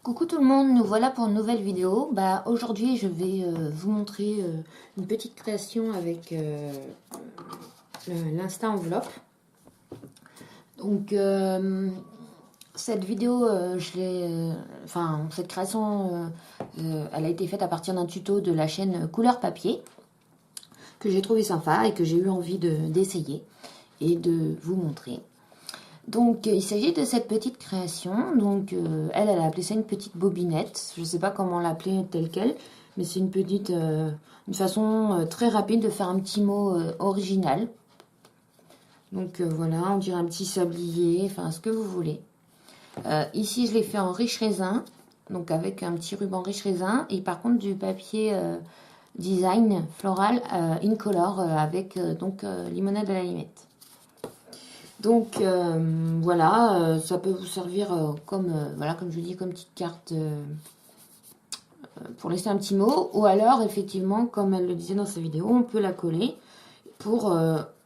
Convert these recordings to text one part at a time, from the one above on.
Coucou tout le monde, nous voilà pour une nouvelle vidéo. Aujourd'hui je vais vous montrer une petite création avec l'Insta Enveloppe. Donc cette vidéo, cette création, elle a été faite à partir d'un tuto de la chaîne Couleur Papier que j'ai trouvé sympa et que j'ai eu envie d'essayer et de vous montrer. Donc, il s'agit de cette petite création. Donc, elle a appelé ça une petite bobinette. Je ne sais pas comment l'appeler telle quelle, mais c'est une façon très rapide de faire un petit mot original. Donc, voilà, on dirait un petit sablier, enfin, ce que vous voulez. Ici, je l'ai fait en riche raisin, donc avec un petit ruban riche raisin, et par contre, du papier design floral incolore avec limonade à la limette. Donc voilà, ça peut vous servir comme je dis, comme petite carte pour laisser un petit mot. Ou alors, effectivement, comme elle le disait dans sa vidéo, on peut la coller pour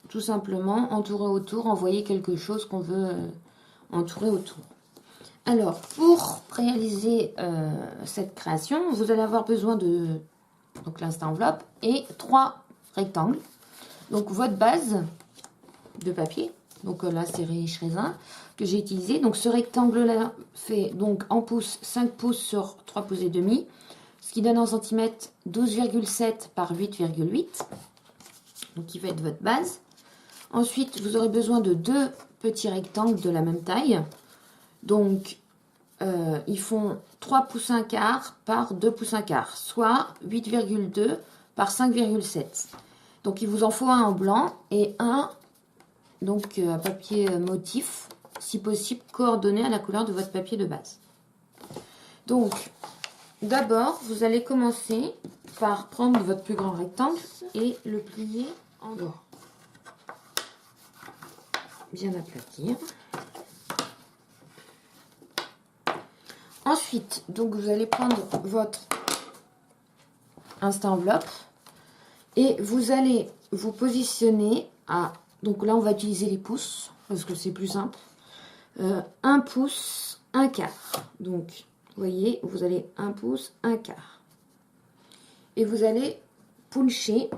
tout simplement entourer autour, envoyer quelque chose qu'on veut entourer autour. Alors, pour réaliser cette création, vous allez avoir besoin de l'Insta Enveloppe et 3 rectangles. Donc, votre base de papier. Donc là, c'est riche raisin que j'ai utilisé. Donc ce rectangle-là fait donc en pouces 5 pouces sur 3 pouces et demi. Ce qui donne en centimètres 12,7 par 8,8. Donc qui va être votre base. Ensuite, vous aurez besoin de 2 petits rectangles de la même taille. Donc ils font 3 pouces 1 quart par 2 pouces 1 quart. Soit 8,2 par 5,7. Donc il vous en faut un en blanc et un à papier motif, si possible coordonné à la couleur de votre papier de base. Donc, d'abord, vous allez commencer par prendre votre plus grand rectangle et le plier en deux. Bien aplatir. Ensuite, donc vous allez prendre votre Insta Enveloppe et vous allez vous positionner à... Donc là, on va utiliser les pouces, parce que c'est plus simple. 1 pouce, 1 quart. Donc, vous voyez, vous allez 1 pouce, 1 quart. Et vous allez puncher.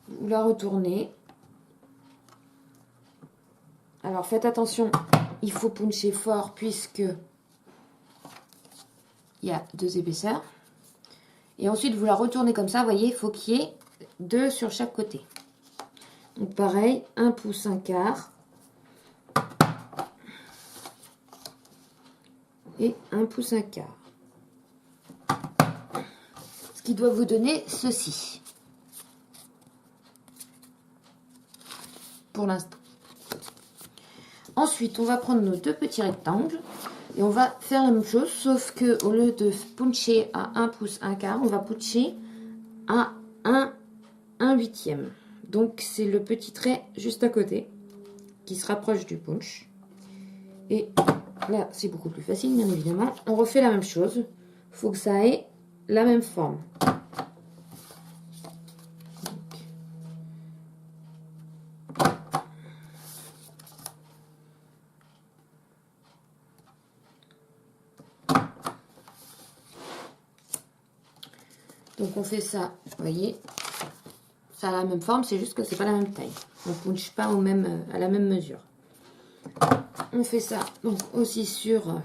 Vous la retournez. Alors, faites attention, il faut puncher fort, puisque il y a 2 épaisseurs. Et ensuite, vous la retournez comme ça, vous voyez, il faut qu'il y ait 2 sur chaque côté. Donc pareil, 1 pouce, 1 quart. Et 1 pouce, 1 quart. Ce qui doit vous donner ceci. Pour l'instant. Ensuite, on va prendre nos 2 petits rectangles. Et on va faire la même chose, sauf que au lieu de puncher à 1 pouce, 1 quart, on va puncher à 1 huitième. Donc, c'est le petit trait juste à côté qui se rapproche du punch. Et là, c'est beaucoup plus facile, bien évidemment. On refait la même chose. Il faut que ça ait la même forme. Donc, on fait ça, vous voyez, ça a la même forme, c'est juste que c'est pas la même taille. On ne punche pas à la même mesure. On fait ça donc aussi sur...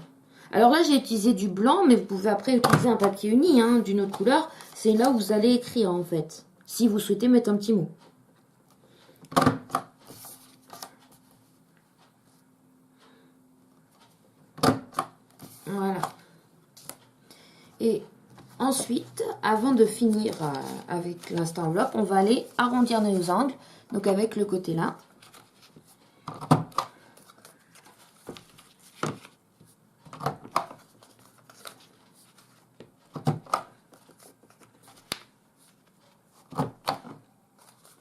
Alors là, j'ai utilisé du blanc, mais vous pouvez après utiliser un papier uni d'une autre couleur. C'est là où vous allez écrire, en fait, si vous souhaitez mettre un petit mot. Voilà. Et ensuite, avant de finir avec l'Insta Enveloppe, on va aller arrondir nos angles, donc avec le côté là.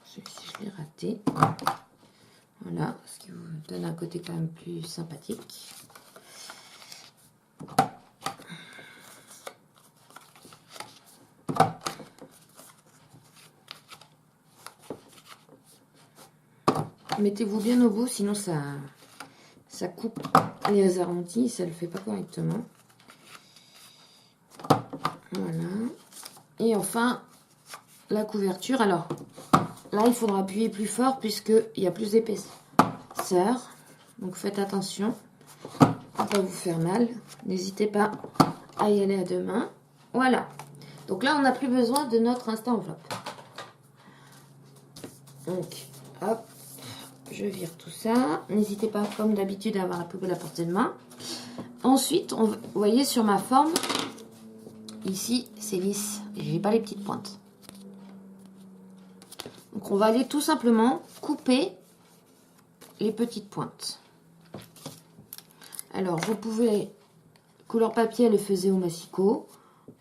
Celui-ci, je l'ai raté. Voilà, ce qui vous donne un côté quand même plus sympathique. Mettez-vous bien au bout, sinon ça ça coupe les arrondis, ça le fait pas correctement. Voilà. Et enfin, la couverture. Alors, là, il faudra appuyer plus fort puisqu'il y a plus d'épaisseur. Donc, faites attention à ne pas vous faire mal. N'hésitez pas à y aller à deux mains. Voilà. Donc là, on n'a plus besoin de notre Insta enveloppe. Donc, hop, je vire tout ça. N'hésitez pas, comme d'habitude, à avoir la poubelle à portée de main. Ensuite, vous voyez sur ma forme, ici, c'est lisse. Et j'ai pas les petites pointes. Donc, on va aller tout simplement couper les petites pointes. Alors, vous pouvez, couleur papier, le faisait au massicot.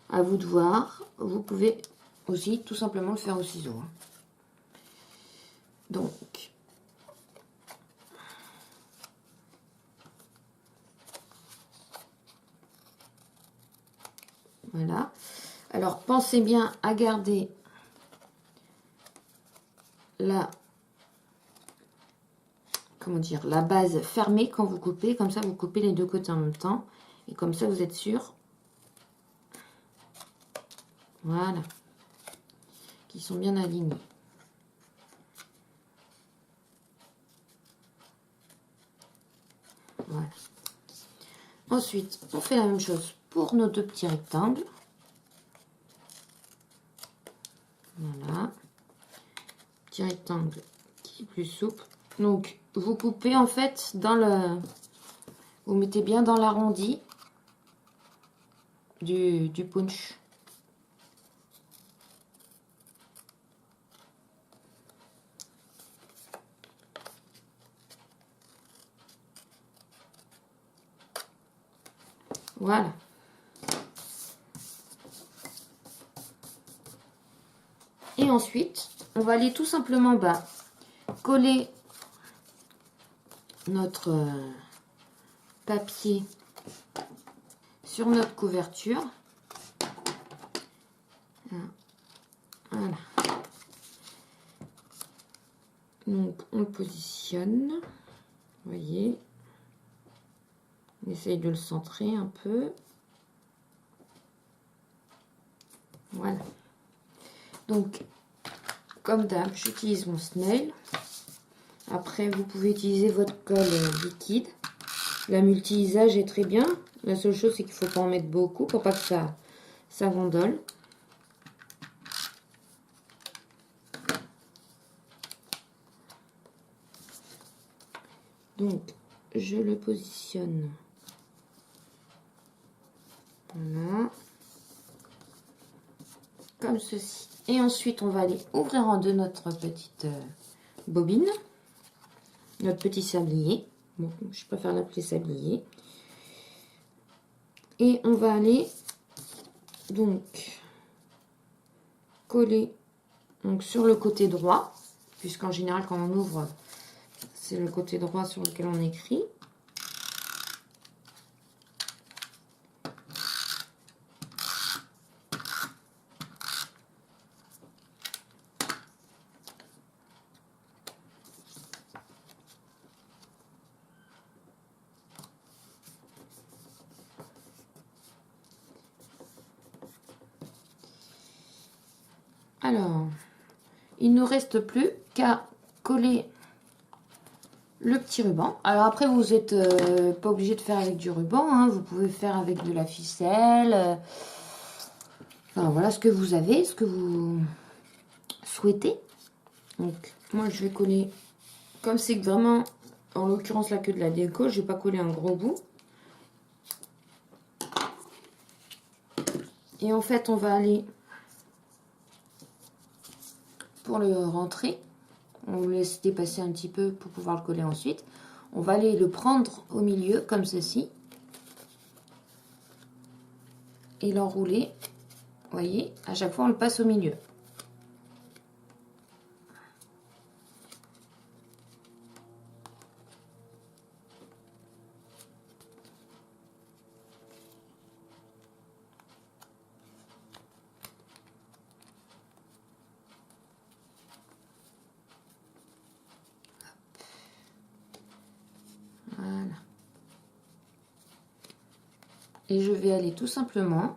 À vous de voir. Vous pouvez aussi tout simplement le faire au ciseau. Donc, voilà. Alors, pensez bien à garder la base fermée quand vous coupez. Comme ça, vous coupez les deux côtés en même temps. Et comme ça, vous êtes sûr. Voilà. Qu'ils sont bien alignés. Voilà. Ensuite, on fait la même chose pour nos deux petits rectangles. Voilà. Petit rectangle qui est plus souple. Donc, vous coupez en fait dans le... Vous mettez bien dans l'arrondi du punch. Voilà. Et ensuite, on va aller tout simplement coller notre papier sur notre couverture. Voilà. Donc, on le positionne. Vous voyez. On essaye de le centrer un peu. Voilà. Donc, comme d'hab, j'utilise mon snail. Après, vous pouvez utiliser votre colle liquide. La multi-usage est très bien. La seule chose, c'est qu'il ne faut pas en mettre beaucoup pour pas que ça gondole. Donc, je le positionne. Voilà. Comme ceci. Et ensuite, on va aller ouvrir en deux notre petite bobine. Notre petit sablier. Bon, je préfère l'appeler sablier. Et on va aller donc coller donc, sur le côté droit. Puisqu'en général, quand on ouvre, c'est le côté droit sur lequel on écrit. Alors, il ne nous reste plus qu'à coller le petit ruban. Alors après, vous n'êtes pas obligé de faire avec du ruban. Hein. Vous pouvez faire avec de la ficelle. Enfin, voilà ce que vous avez, ce que vous souhaitez. Donc, moi, je vais coller... Comme c'est vraiment, en l'occurrence, là, que de la déco, je ne vais pas coller un gros bout. Et en fait, on va aller... Pour le rentrer, on le laisse dépasser un petit peu pour pouvoir le coller ensuite. On va aller le prendre au milieu, comme ceci. Et l'enrouler. Vous voyez, à chaque fois, on le passe au milieu. Voilà. Et je vais aller tout simplement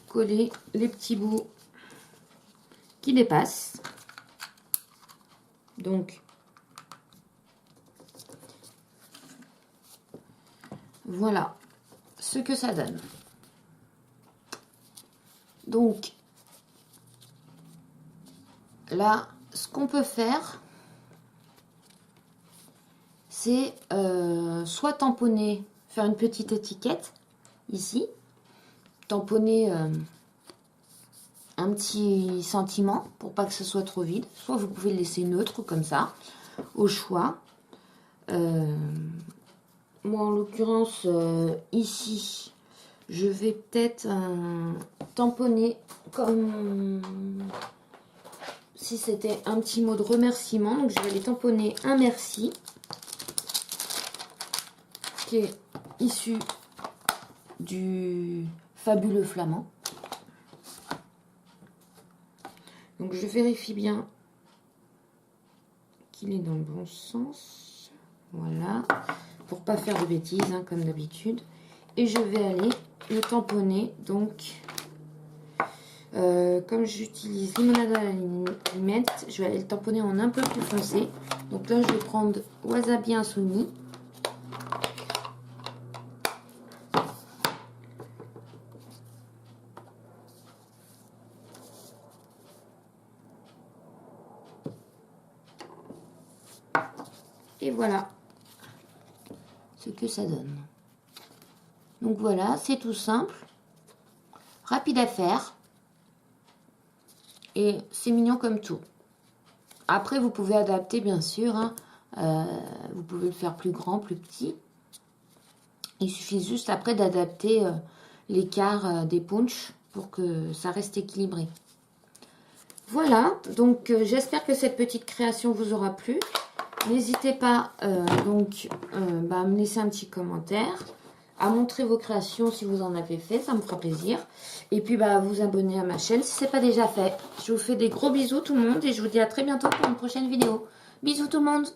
coller les petits bouts qui dépassent. Donc, voilà ce que ça donne. Donc, là, ce qu'on peut faire, c'est soit tamponner, faire une petite étiquette ici, tamponner un petit sentiment pour pas que ce soit trop vide, soit vous pouvez le laisser neutre comme ça, au choix. Moi en l'occurrence ici, je vais peut-être tamponner comme si c'était un petit mot de remerciement. Donc je vais aller tamponner un merci qui est issu du fabuleux flamand. Donc je vérifie bien qu'il est dans le bon sens. Voilà, pour pas faire de bêtises hein, comme d'habitude. Et je vais aller le tamponner. Donc, comme j'utilise limonade à la limette, je vais aller le tamponner en un peu plus foncé. Donc là, je vais prendre Wasabi Insoumis. Et voilà ce que ça donne. Donc voilà, c'est tout simple, rapide à faire et c'est mignon comme tout. Après, vous pouvez adapter bien sûr, hein. Vous pouvez le faire plus grand, plus petit. Il suffit juste après d'adapter l'écart des punchs pour que ça reste équilibré. Voilà, donc j'espère que cette petite création vous aura plu. N'hésitez pas à me laisser un petit commentaire, à montrer vos créations si vous en avez fait, ça me fera plaisir. Et puis à vous abonner à ma chaîne si ce n'est pas déjà fait. Je vous fais des gros bisous tout le monde et je vous dis à très bientôt pour une prochaine vidéo. Bisous tout le monde!